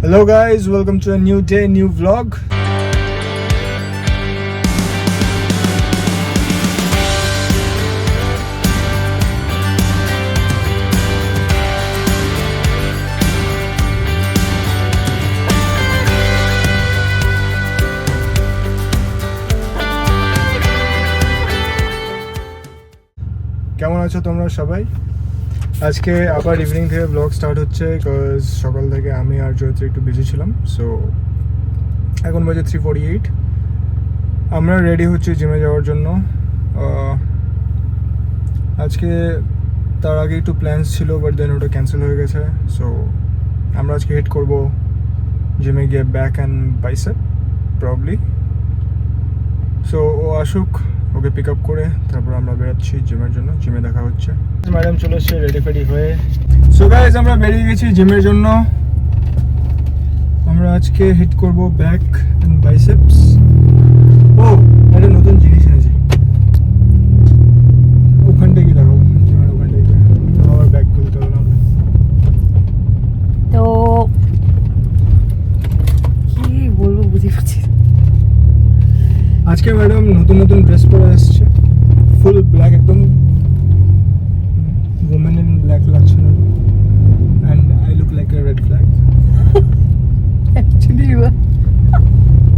Hello guys, welcome to a new day, new vlog. কেমন আছো তোমরা সবাই? আজকে আবার ইভিনিং থেকে ব্লগ স্টার্ট হচ্ছে, বিকজ সকাল থেকে আমি আর জয়ত্রী একটু বিজি ছিলাম। সো এখন বাজে 3:48। আমরা রেডি হচ্ছি জিমে যাওয়ার জন্য। আজকে তার আগে একটু প্ল্যানস ছিল, বাট দেন ওটা ক্যান্সেল হয়ে গেছে। সো আমরা আজকে হিট করব জিমে গিয়ে back and bicep probably. So ও আসুক, ওকে পিক আপ করে তারপর আমরা বেরোচ্ছি জিমের জন্য। জিমে দেখা হচ্ছে। ম্যাডাম চলে এসছে রেডি ফেডি হয়ে। সো গাইজ আমরা বেরিয়ে গেছি জিমের জন্য। আমরা আজকে হিট করব ব্যাক এন্ড বাইসেপস। ও একটা নতুন জিনিস এনেছি, ওখানটা কি দেখাবো? জিমের ওখানটা গিয়ে আমার ব্যাগ খুলতে হবে না। তো কি বলবো বুঝে পাচ্ছি। আজকে ম্যাডাম নতুন নতুন ড্রেস পরে আসছে, ফুল ব্ল্যাক, একদম woman in black লাগছে না, and I look like a red flag. Actually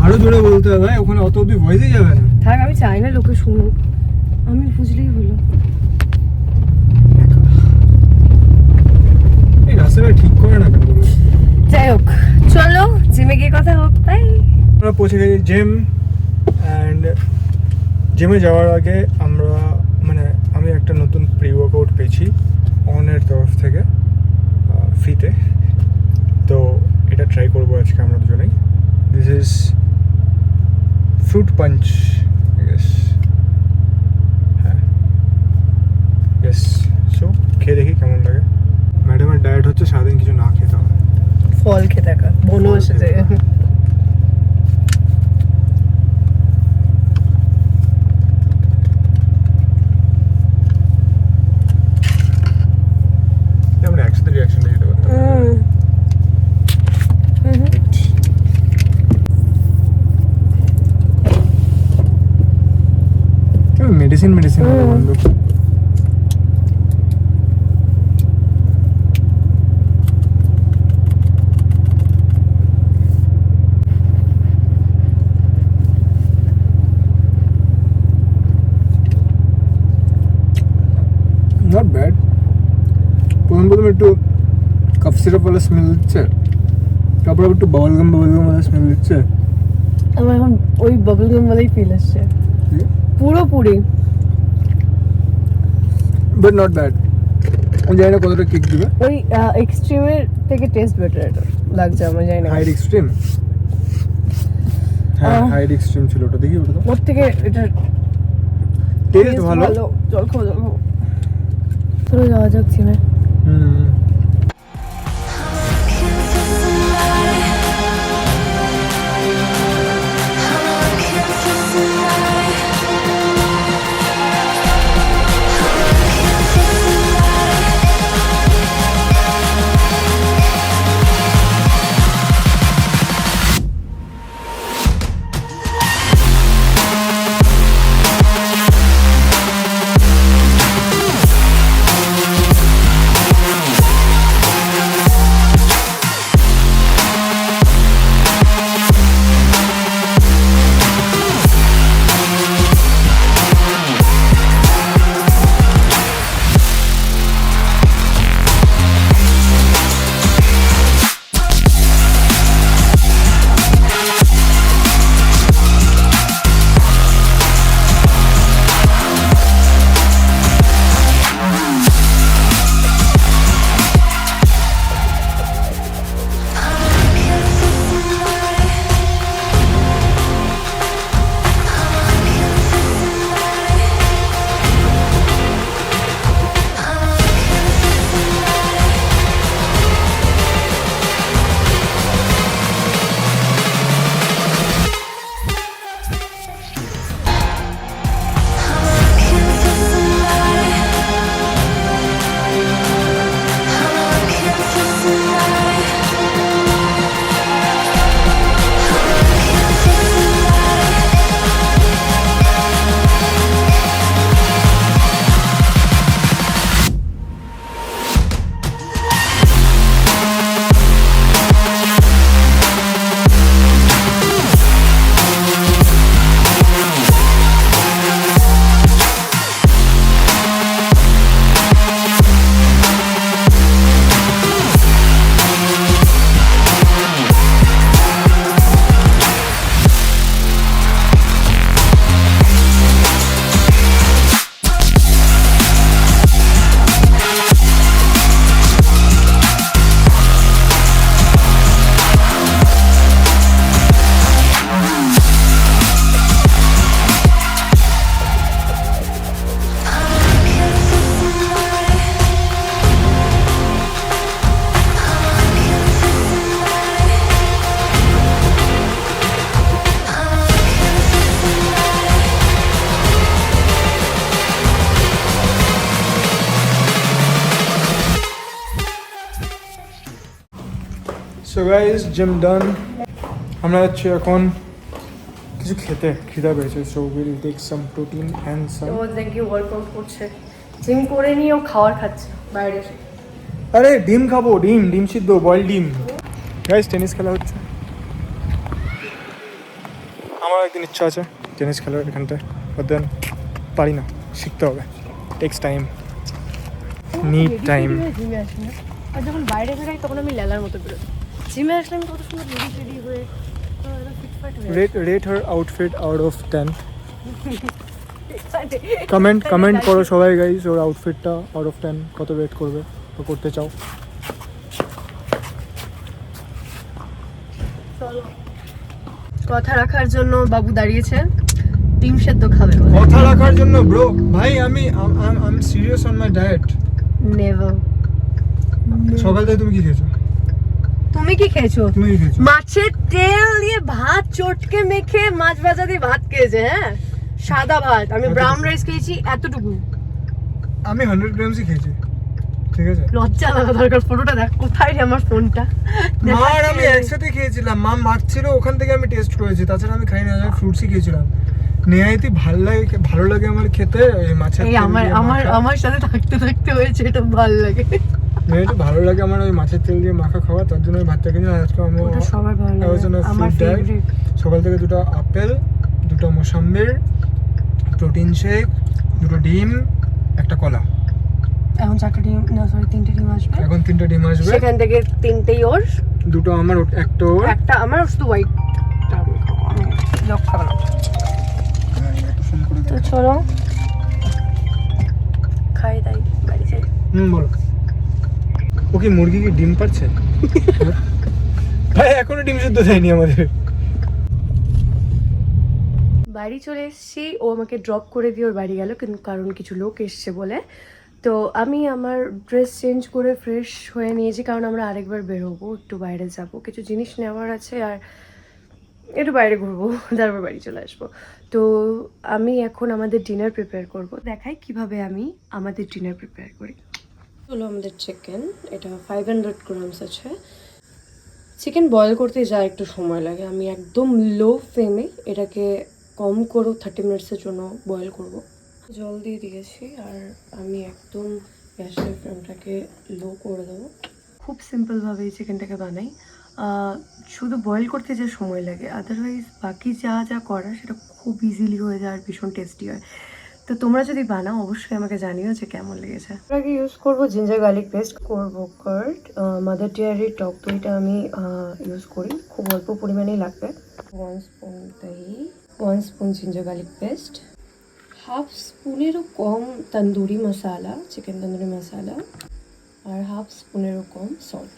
আরো জোরে বলতে হবে ভাই, ওখানে অত অব্দি ভয়েসই যাবে না। থাক, আমি চাই না লোকে শুনুক, আমি বুঝলেই হলো। এই রাস্তাটা ঠিক করে না কেন? যাই হোক, চলো জিমে গিয়ে কথা হোক। তাই আমরা পৌঁছে গেছি জিম, অ্যান্ড জিমে যাওয়ার আগে আমি একটা নতুন প্রি ওয়ার্কআউট পেয়েছি অনের তরফ থেকে ফ্রিতে। তো এটা ট্রাই করবো আজকে আমরা দুজনেই। দিস ইজ ফ্রুট পাঞ্চ, হ্যাঁ ইয়েস। সো খেয়ে দেখি কেমন লাগে। ম্যাডামের ডায়েট হচ্ছে সারাদিন কিছু না খেতে হবে, ফল খেতে থাকা, বলো এসেছে। আমরা একসাথে রিয়াকশনটা দিতে পারতাম। মেডিসিন বন্ধু। Not bad. প্রথম একটু কাপ সিরাপ ওয়ালা স্মেল দিচ্ছে, তারপর একটু বাবল গাম ওয়ালা স্মেল দিচ্ছে। আমার এখন ওই বাবল গাম ওয়ালাই ফিল আসছে পুরোপুরি, বাট নট ব্যাড। আমি জানি না কতটা কিক দিবে। ওই এক্সট্রিমের থেকে টেস্ট বেটার এটা লাগছে আমার, জানি না। হাইড এক্সট্রিম, হ্যাঁ হাইড এক্সট্রিম ছিল ওটা, দেখি ওটা তো ওর থেকে এটা টেস্ট ভালো। জল খাবো চলো যাওয়া যাক জিমে। So guys gym done. আমরা যাচ্ছি এখন কিছু খেতে, খিদা পেয়েছে। So will take some protein and some. ও দেখি ওয়ার্কআউট করছে, জিম করে নিয়ে ও খাবার খাচ্ছে বাইরে এসে। আরে ডিম খাবো, ডিম সিদ্ধ, বয়েল ডিম। গাইস টেনিস খেলা হচ্ছে, আমার একদিন ইচ্ছা আছে টেনিস খেলার এখানটায়, বাট দেন পারি না, শিখতে হবে, টেক্স টাইম, নিড টাইম। জিমে আসি না, আর যখন বাইরে বেরোই তখন আমি লেলার মতো বেরোই। জিমে আসলে আমি কত সুন্দর রেডি হয়ে ফিটফাট হয়ে rate her outfit out of 10। Excited. Comment করো সবাই গাইস, ওর আউটফিটটা আউট অফ 10 কত রেট করবে তো করতে চাও। কথা রাখার জন্য বাবু দাঁড়িয়েছে, ডিম সেদ্ধ খাবে বলে। কথা রাখার জন্য ব্রো, ভাই আমি serious on my diet. Never. সকাল থেকে তুমি কি খেয়েছো? তুমি কি খেয়েছো? তুমি কি খেয়েছো? মাছের তেল দিয়ে ভাত চটকে মেখে মাছ ভাজা দিয়ে ভাত খেয়েছে। হ্যাঁ, সাদা ভাত। আমি ব্রাউন রাইস খেয়েছি এতটুকু। আমি 100 গ্রামসই খেয়েছি, ঠিক আছে? লজ্জা লাগা দরকার। ফটোটা দেখ, কোথায় রে আমার ফোনটা? মা আর আমি একসাথে খেয়েছিলাম, মা মারছিল ওখান থেকে আমি টেস্ট করেছি, তাছাড়া আমি খাইনি, আমি ফ্রুটসই খেয়েছিলাম। নেহাইতি ভালো লাগে আমার খেতে এই মাছের এই তেল আমার দিয়ে আমার মাখা। আমার সাথে থাকতে হয়েছে, এটা ভালো লাগে। নেহাইতি ভালো লাগে আমার ওই মাছের তেল দিয়ে মাখা খাওয়া, তার জন্য আমি ভাতটা কিনে আজকে আমি ওটা সবার ভালো I was on লাগে, a আমার fruit diet। ফেভারিট। সকাল থেকে 2টা আপেল, 2টা মোসাম্বির, প্রোটিন শেক, 2টো ডিম, একটা কলা। এখন 4টা ডিম, না সরি 3টে ডিম আসবে। এখন 3টে ডিম আসবে, সেখান থেকে 3টেই ওর, 2টো আমার, একটা ওর। একটা আমার, শুধু হোয়াইট লক খাবো না। তো চলো খাই দাই, বাড়ি যাই। বলো। ও কি মুরগি কি ডিম পাচ্ছে? ভাই এখনো ডিম সিদ্ধ দেয়নি আমাদের। বাড়ি চলে এসেছি, ও আমাকে ড্রপ করে দিয়ে ওর বাড়ি গেল, কিন্তু কারণ কিছু লোক এসছে বলে। তো আমি আমার ড্রেস চেঞ্জ করে ফ্রেশ হয়ে নিয়েছি, কারণ আমরা আরেকবার বেরোবো, একটু বাইরে যাব, কিছু জিনিস নেওয়ার আছে, আর একটু বাইরে ঘুরবো, তারপর বাড়ি চলে আসবো। তো আমি এখন আমাদের ডিনার প্রিপেয়ার করব, দেখাই কিভাবে আমি আমাদের ডিনার প্রিপেয়ার করি। হলো আমাদের চিকেন, এটা 500 গ্রামস আছে। চিকেন বয়েল করতে যা একটু সময় লাগে, আমি একদম লো ফ্লেমে এটাকে কম করো 30 মিনিটসের জন্য বয়েল করব। জল দিয়ে দিয়েছি, আর আমি একদম গ্যাসের ফ্লেমটাকে লো করে দেবো। খুব সিম্পলভাবে এই চিকেনটাকে বানাই, শুধু বয়েল করতে যে সময় লাগে, আদারওয়াইজ বাকি যা যা করা সেটা খুব ইজিলি হয়ে যায় আর ভীষণ টেস্টি হয়। তো তোমরা যদি বানাও অবশ্যই আমাকে জানিও যে কেমন লেগেছে। আগে ইউজ করবো জিঞ্জার গার্লিক পেস্ট, করবো কার্ড, মাদার ডেয়ারির টক দইটা আমি ইউজ করি, খুব অল্প পরিমাণেই লাগবে। 1 স্পুন দহি, 1 spoon ginger garlic paste, half স্পুনেরও কম তন্দুরি মশলা, চিকেন তন্দুরি মশলা, আর হাফ স্পুনেরও কম সল্ট।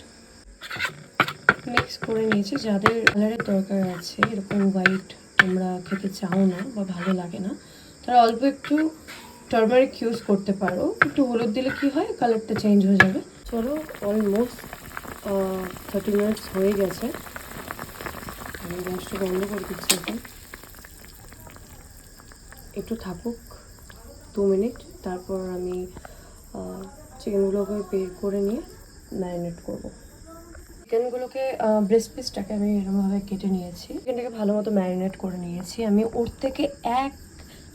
মিক্স করে নিয়েছি। যাদের কালারের দরকার আছে, এরকম হোয়াইট তোমরা খেতে চাও না বা ভালো লাগে না, তারা অল্প একটু টারমারিক ইউজ করতে পারো। একটু হলুদ দিলে কি হয়, কালারটা চেঞ্জ হয়ে যাবে। চলো, অলমোস্ট 30 মিনিটস হয়ে গেছে, আমি গ্যাসটা বন্ধ করে দিচ্ছি। এখন একটু থাকুক 2 মিনিট, তারপর আমি চিকেনগুলোকে বের করে নিয়ে ম্যারিনেট করবো। চিকেনগুলোকে ব্রেস্ট পিসটাকে আমি এরকমভাবে কেটে নিয়েছি, চিকেনটাকে ভালো মতো ম্যারিনেট করে নিয়েছি। আমি ওর থেকে 1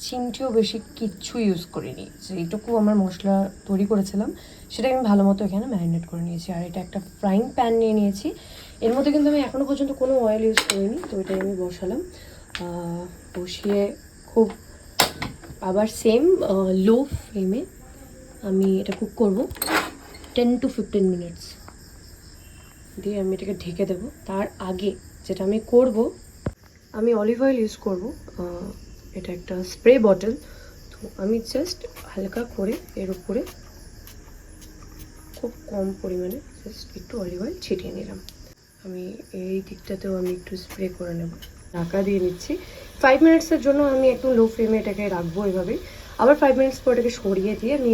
চিমটিও বেশি কিচ্ছু ইউজ করিনি, যেইটুকু আমার মশলা তৈরি করেছিলাম সেটাকে আমি ভালো মতো এখানে ম্যারিনেট করে নিয়েছি। আর এটা একটা ফ্রাইং প্যান নিয়ে নিয়েছি, এর মধ্যে কিন্তু আমি এখনও পর্যন্ত কোনো অয়েল ইউজ করিনি। তো এটাই আমি বসালাম, বসিয়ে খুব আবার সেম লো ফ্লেমে আমি এটা কুক করব 10 to 15 মিনিটস দিয়ে আমি এটাকে ঢেকে দেবো। তার আগে যেটা আমি করব, আমি অলিভ অয়েল ইউজ করব, এটা একটা স্প্রে বটল। তো আমি জাস্ট হালকা করে এর উপরে খুব কম পরিমাণে জাস্ট একটু অলিভ অয়েল ছিটিয়ে নিলাম। আমি এই দিকটাতেও আমি একটু স্প্রে করে নেব, ঢাকা দিয়ে নিচ্ছি 5 মিনিটসের জন্য। আমি একদম লো ফ্লেমে এটাকে রাখবো এভাবেই। আবার 5 মিনিটস পর এটাকে সরিয়ে দিয়ে আমি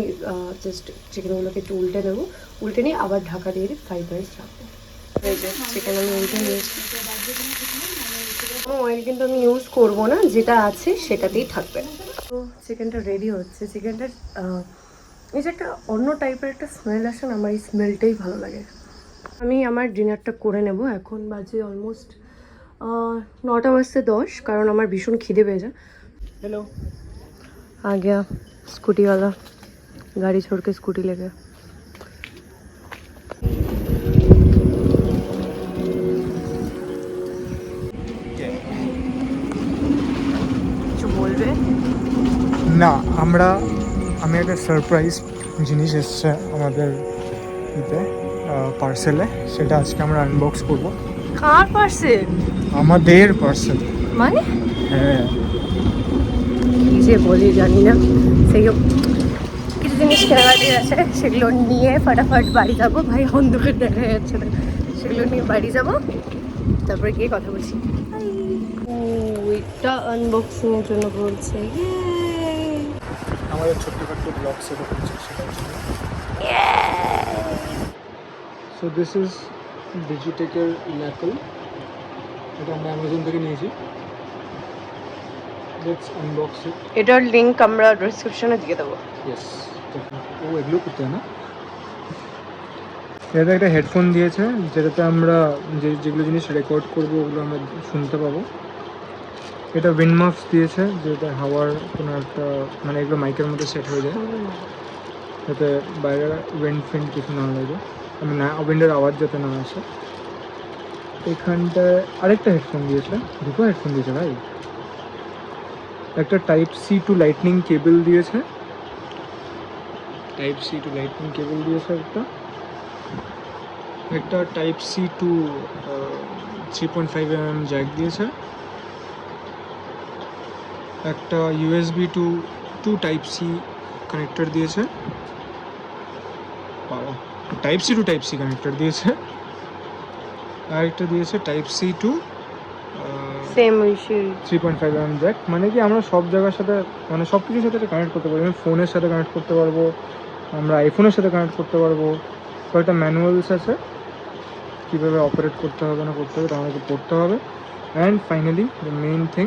জাস্ট চিকেনগুলোকে একটু উল্টে নেবো, উল্টে নিয়ে আবার ঢাকা দিয়ে 5 মিনিটস রাখবো। এই যে চিকেন আমি উল্টে নিয়েছি, কোনো অয়েল কিন্তু আমি ইউজ করবো না, যেটা আছে সেটাতেই থাকবে। তো চিকেনটা রেডি হচ্ছে। চিকেনটার এই যে একটা অন্য টাইপের একটা স্মেল আসে না, আমার এই স্মেলটাই ভালো লাগে। আমি আমার ডিনারটা করে নেব। এখন বাজে অলমোস্ট 9:10 কারণ আমার ভীষণ খিদে পেয়েছে। हेलो आ गया स्कूटी वाला, गाड़ी छोड़ के स्कूटी ले गया। কিছু বলবে না, আমি একটা সারপ্রাইজ জিনিস এসছে আমাদের ইতে পার্সেলে, সেটা আজকে আমরা আনবক্স করব। কার পার্সেল? আমাদের পার্সেল। মানে হ্যাঁ, কি যে বলি জানি না। সেগুলো কিছু জিনিস কেনাকাটি আছে, সেগুলো নিয়ে ফাটাফাট বাড়ি যাবো। ভাই অন্ধকার দেখা যাচ্ছে না, সেগুলো নিয়ে বাড়ি যাব, তারপরে গিয়ে কথা বলছি। এটা আনবক্সিং এর জন্য বলছে। আমাদের ছোট্টখাট্ট ব্লগ সেট হচ্ছে সেটা হচ্ছে। সো দিস ইজ ডিজিটেকের ল্যাপল, এটা আমরা অ্যামাজন থেকে নিয়েছি। লেটস আনবক্স ইট। এটার লিংক আমরা ডেসক্রিপশনে দিয়ে দেবো। ইয়েস, ও এগুলো করতে হয় না। এটাতে একটা হেডফোন দিয়েছে, যেটাতে আমরা যেগুলো জিনিস রেকর্ড করবো ওগুলো আমরা শুনতে পাবো। এটা উইন্ড মাস্ক দিয়েছে, যেটা হাওয়ার কোনো একটা মানে এগুলো মাইকের মধ্যে সেট হয়ে যায়, যাতে বাইরে উইন্ড ফিন্ড কিছু না লাগে, আমি না উইন্ডের আওয়াজ যাতে না আসে। এখানটায় আরেকটা হেডফোন দিয়েছে, দুটো হেডফোন দিয়েছে ভাই। একটা type C to lightning cable দিয়েছে, type C to lightning cable দিয়েছে একটা type C to 3.5 mm jack দিয়েছে, একটা USB to type C connector দিয়েছে, বাবা type C to type C connector দিয়েছে, আর একটা দিয়েছে টাইপ সি টু সেম উইশি 3.5 mm জ্যাক। মানে কি আমরা সব জায়গার সাথে মানে সব কিছুর সাথে এটা কানেক্ট করতে পারবো। আমি ফোনের সাথে কানেক্ট করতে পারবো, আমরা আইফোনের সাথে কানেক্ট করতে পারবো। কয়েকটা ম্যানুয়ালস আছে কীভাবে অপারেট করতে হবে না করতে হবে, তা আমাকে পড়তে হবে। And finally the main thing,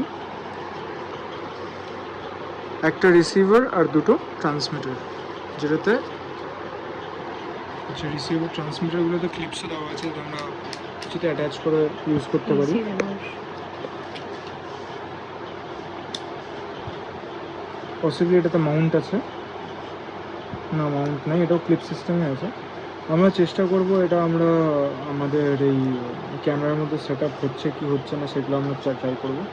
একটা রিসিভার আর দুটো ট্রান্সমিটার, যেটাতে আচ্ছা রিসিভার ট্রান্সমিটারগুলোতে ক্লিপসও দেওয়া আছে, যেটা আমরা কিছুতে অ্যাটাচ করে ইউজ করতে পারি। পসিবলি এটাতে মাউন্ট আছে, না মাউন্ট নেই, এটাও ক্লিপ সিস্টেমে আছে। আমরা চেষ্টা করব এটা আমরা আমাদের এই ক্যামেরার মধ্যে সেট আপ হচ্ছে কি হচ্ছে না সেগুলো আমরা ট্রাই করবো।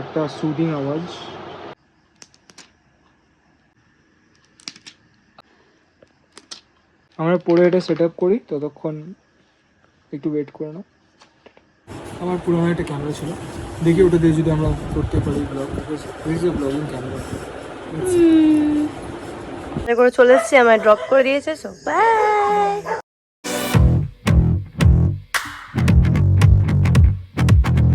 একটা সুদিং আওয়াজ, আমরা পরে এটা সেট আপ করি, ততক্ষণ একটু ওয়েট করে নাও। আমার পুরোনো একটা ক্যামেরা ছিল, দেখি ওটা দিয়ে যদি আমরা করতে পারি vlog, because this is a ব্লগিং ক্যামেরা। করে চলে এসেছি, আমায় ড্রপ করে দিয়েছে। So by.